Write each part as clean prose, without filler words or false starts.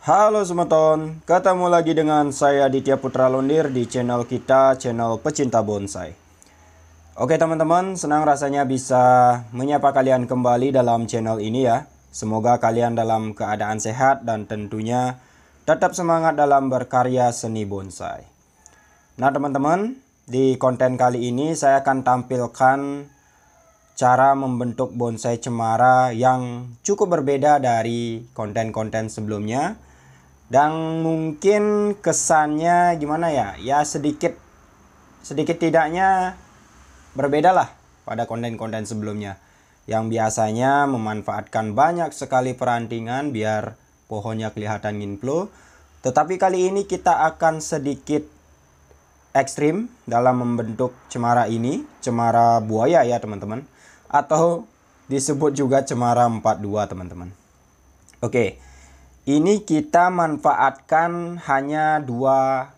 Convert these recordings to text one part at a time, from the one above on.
Halo semeton, ketemu lagi dengan saya Ditya Putra Londir di channel kita, channel pecinta bonsai. Oke teman-teman, senang rasanya bisa menyapa kalian kembali dalam channel ini ya. Semoga kalian dalam keadaan sehat dan tentunya tetap semangat dalam berkarya seni bonsai. Nah teman-teman, di konten kali ini saya akan tampilkan cara membentuk bonsai cemara yang cukup berbeda dari konten-konten sebelumnya. Dan mungkin kesannya gimana ya? Ya sedikit tidaknya berbeda lah pada konten-konten sebelumnya. Yang biasanya memanfaatkan banyak sekali perantingan biar pohonnya kelihatan nginflow. Tetapi kali ini kita akan sedikit ekstrim dalam membentuk cemara ini. Cemara buaya ya teman-teman. Atau disebut juga cemara 42 teman-teman. Oke, ini kita manfaatkan hanya dua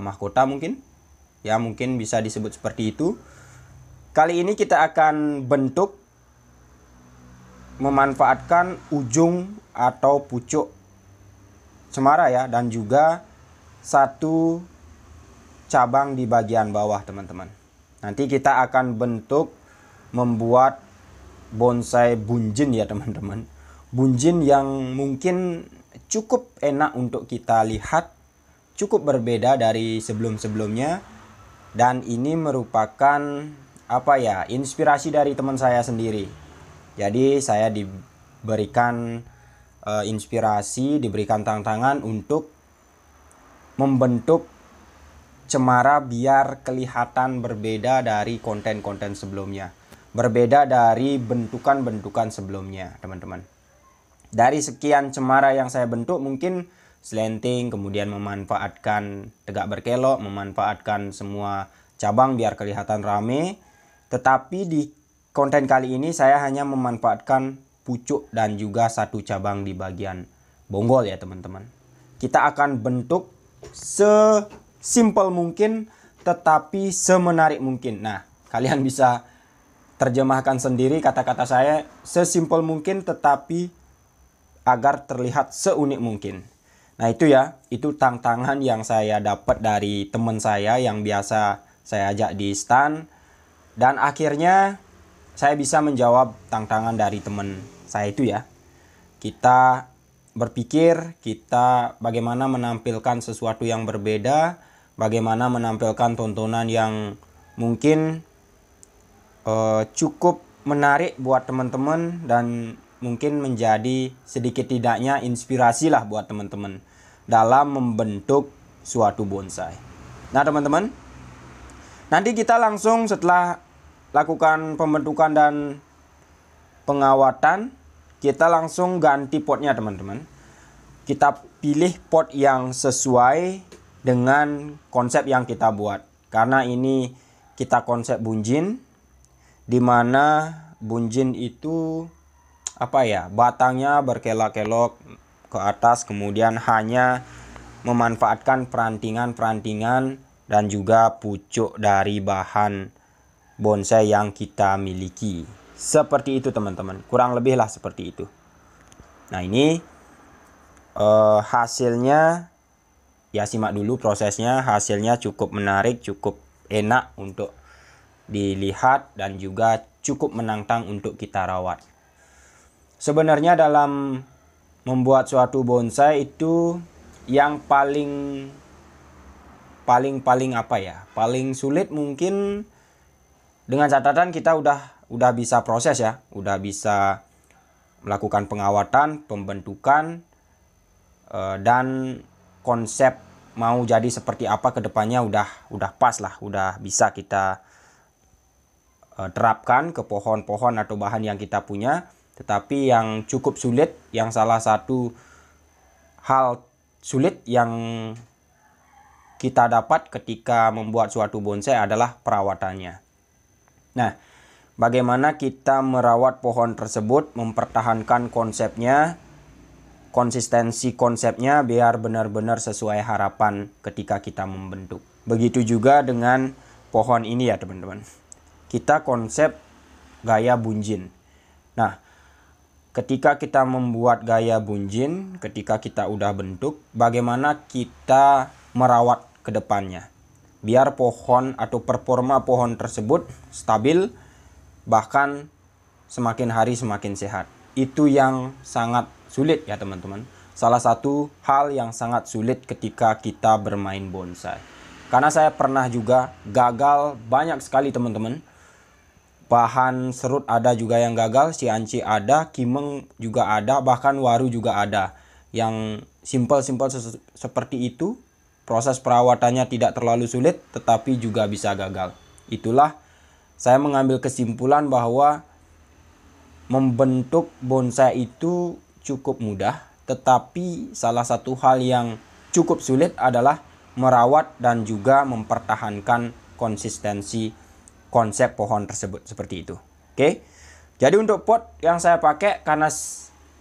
mahkota mungkin. Ya mungkin bisa disebut seperti itu. Kali ini kita akan bentuk memanfaatkan ujung atau pucuk cemara ya, dan juga satu cabang di bagian bawah teman-teman. Nanti kita akan bentuk membuat bonsai bunjin ya teman-teman. Bunjin yang mungkin cukup enak untuk kita lihat, cukup berbeda dari sebelum-sebelumnya. Dan ini merupakan inspirasi dari teman saya sendiri. Jadi saya diberikan inspirasi, diberikan tantangan untuk membentuk cemara biar kelihatan berbeda dari konten-konten sebelumnya. Berbeda dari bentukan-bentukan sebelumnya teman-teman. Dari sekian cemara yang saya bentuk, mungkin slanting, kemudian memanfaatkan tegak berkelok, memanfaatkan semua cabang biar kelihatan rame. Tetapi di konten kali ini saya hanya memanfaatkan pucuk dan juga satu cabang di bagian bonggol ya teman-teman. Kita akan bentuk sesimpel mungkin tetapi semenarik mungkin. Nah, kalian bisa terjemahkan sendiri kata-kata saya, sesimpel mungkin tetapi agar terlihat seunik mungkin. Nah itu ya, itu tantangan yang saya dapat dari teman saya yang biasa saya ajak di stand. Dan akhirnya saya bisa menjawab tantangan dari teman saya itu ya. Kita berpikir kita bagaimana menampilkan sesuatu yang berbeda, bagaimana menampilkan tontonan yang mungkin cukup menarik buat teman-teman dan mungkin menjadi sedikit tidaknya inspirasi lah buat teman-teman dalam membentuk suatu bonsai. Nah teman-teman, nanti kita langsung setelah lakukan pembentukan dan pengawatan, kita langsung ganti potnya teman-teman. Kita pilih pot yang sesuai dengan konsep yang kita buat. Karena ini kita konsep bunjin, di mana bunjin itu batangnya berkelok-kelok ke atas, kemudian hanya memanfaatkan perantingan-perantingan dan juga pucuk dari bahan bonsai yang kita miliki. Seperti itu teman-teman, kurang lebih lah seperti itu. Nah ini hasilnya ya, simak dulu prosesnya. Hasilnya cukup menarik, cukup enak untuk dilihat dan juga cukup menantang untuk kita rawat. Sebenarnya dalam membuat suatu bonsai itu yang paling sulit mungkin, dengan catatan kita udah bisa proses ya, udah bisa melakukan pengawatan, pembentukan, dan konsep mau jadi seperti apa ke depannya udah pas lah, udah bisa kita terapkan ke pohon-pohon atau bahan yang kita punya. Tetapi yang cukup sulit, yang salah satu hal sulit yang kita dapat ketika membuat suatu bonsai adalah perawatannya. Nah, bagaimana kita merawat pohon tersebut, mempertahankan konsepnya, konsistensi konsepnya biar benar-benar sesuai harapan ketika kita membentuk. Begitu juga dengan pohon ini ya teman-teman. Kita konsep gaya bunjin. Nah, ketika kita membuat gaya bunjin, ketika kita udah bentuk, bagaimana kita merawat ke depannya biar pohon atau performa pohon tersebut stabil, bahkan semakin hari semakin sehat. Itu yang sangat sulit ya teman-teman. Salah satu hal yang sangat sulit ketika kita bermain bonsai. Karena saya pernah juga gagal banyak sekali teman-teman. Bahan serut ada juga yang gagal, sianci ada, kimeng juga ada, bahkan waru juga ada. Yang simpel-simpel seperti itu, proses perawatannya tidak terlalu sulit, tetapi juga bisa gagal. Itulah saya mengambil kesimpulan bahwa membentuk bonsai itu cukup mudah, tetapi salah satu hal yang cukup sulit adalah merawat dan juga mempertahankan konsistensi konsep pohon tersebut seperti itu. Oke. Jadi untuk pot yang saya pakai karena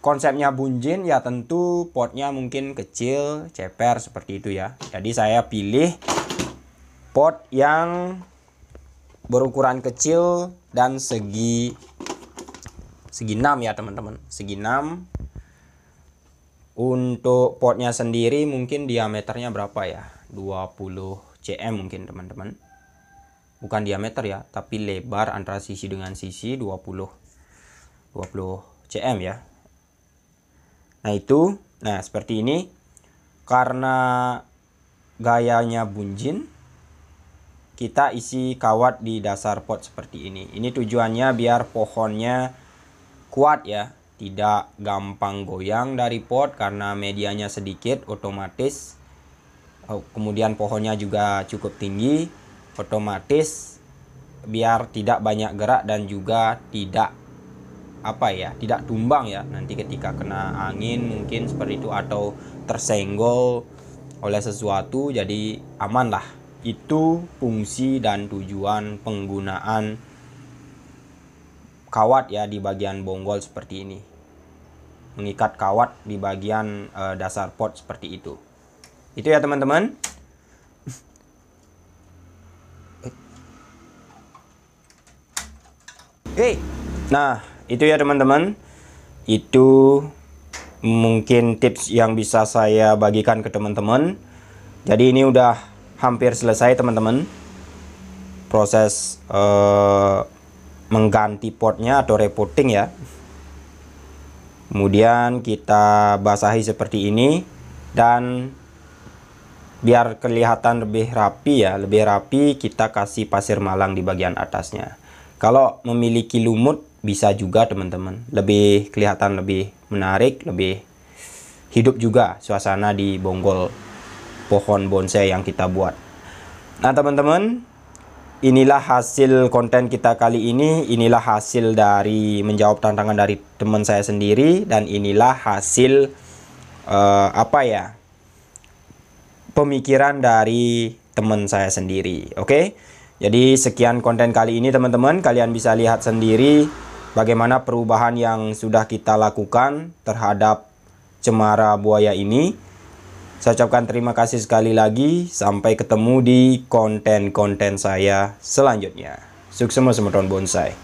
konsepnya bunjin ya tentu potnya mungkin kecil, ceper seperti itu ya. Jadi saya pilih pot yang berukuran kecil dan segi 6 ya teman-teman. Segi 6. Untuk potnya sendiri mungkin diameternya berapa ya? 20 cm mungkin teman-teman. Bukan diameter ya, tapi lebar antara sisi dengan sisi 20 cm ya. Nah itu, nah seperti ini. Karena gayanya bunjin, kita isi kawat di dasar pot seperti ini. Ini tujuannya biar pohonnya kuat ya, tidak gampang goyang dari pot karena medianya sedikit, otomatis. Kemudian pohonnya juga cukup tinggi, otomatis biar tidak banyak gerak dan juga tidak tidak tumbang ya nanti ketika kena angin mungkin seperti itu atau tersenggol oleh sesuatu, jadi aman lah. Itu fungsi dan tujuan penggunaan kawat ya di bagian bonggol seperti ini, mengikat kawat di bagian dasar pot seperti itu ya teman-teman. Nah itu ya teman-teman, itu mungkin tips yang bisa saya bagikan ke teman-teman. Jadi ini udah hampir selesai teman-teman, proses mengganti potnya atau repotting ya. Kemudian kita basahi seperti ini, dan biar kelihatan lebih rapi ya, lebih rapi kita kasih pasir malang di bagian atasnya. Kalau memiliki lumut bisa juga teman-teman, lebih kelihatan lebih menarik, lebih hidup juga suasana di bonggol pohon bonsai yang kita buat. Nah teman-teman, inilah hasil konten kita kali ini. Inilah hasil dari menjawab tantangan dari teman saya sendiri, dan inilah hasil pemikiran dari teman saya sendiri. Oke. Jadi sekian konten kali ini teman-teman. Kalian bisa lihat sendiri bagaimana perubahan yang sudah kita lakukan terhadap cemara buaya ini. Saya ucapkan terima kasih sekali lagi. Sampai ketemu di konten-konten saya selanjutnya. Sukses semeton bonsai.